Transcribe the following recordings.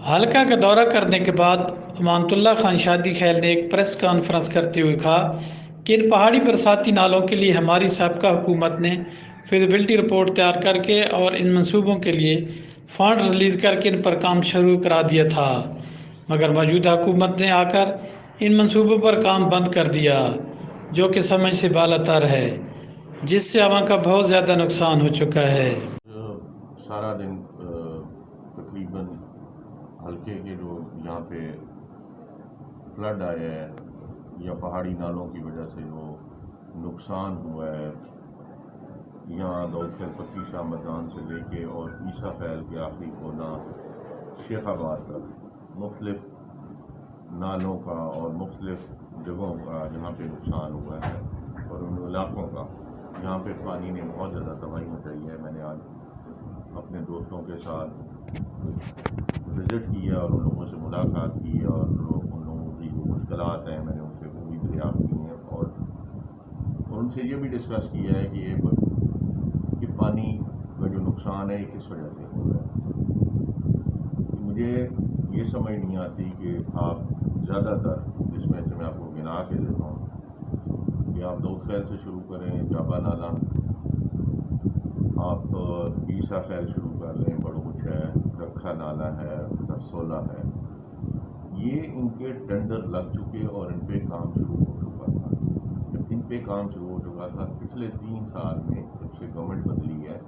حلقہ کا دورہ کرنے کے بعد امانت اللہ خان شادی خیل نے ایک پریس کانفرنس کرتے ہوئے کہا کہ ان پہاڑی برساتی نالوں کے لیے ہماری سابقہ حکومت نے فیزیبلٹی رپورٹ تیار کر کے اور ان منصوبوں کے لیے فنڈ ریلیز کر کے ان پر کام شروع کرا دیا تھا، مگر موجودہ حکومت نے آ کر ان منصوبوں پر کام بند کر دیا، جو کہ سمجھ سے بالاتر ہے، جس سے عوام کا بہت زیادہ نقصان ہو چکا ہے۔ سارا دن تقریباً حلقے کے جو یہاں پہ فلڈ آیا ہے یا پہاڑی نالوں کی وجہ سے جو نقصان ہوا ہے، یہاں دودھ پتی شاہ میدان سے لے کے اور عیسیٰ خیل کے آخری کونا شیخ آباد تک مختلف نالوں کا اور مختلف جگہوں کا جہاں پہ نقصان ہوا ہے اور ان علاقوں کا جہاں پہ پانی نے بہت زیادہ تباہی مچائی ہے۔ میں نے آج اپنے دوستوں کے ساتھ وزٹ کیا اور ان لوگوں سے ملاقات کی اور ان لوگوں کی جو مشکلات ہیں میں نے ان سے وہ بھی دریافت کی ہیں اور ان سے یہ بھی ڈسکس کیا ہے کہ پانی کا جو نقصان ہے یہ کس وجہ سے ہو رہا ہے۔ مجھے یہ سمجھ نہیں آتی کہ آپ زیادہ تر، جس میں سے میں آپ کو گنا کے دیتا ہوں، کہ آپ دودھ خیل سے شروع کریں، جابا نالا، آپ عیسیٰ خیل شروع کر لیں، بڑوچ ہے، رکھا نالا ہے، ترسولہ ہے، یہ ان کے ٹینڈر لگ چکے اور ان پہ کام شروع ہو چکا تھا۔ جب ان پہ کام شروع ہو چکا تھا پچھلے 3 سال میں، جب سے گورنمنٹ بدلی ہے،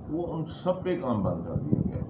وہ ان سب پہ کام بند کر دیا گیا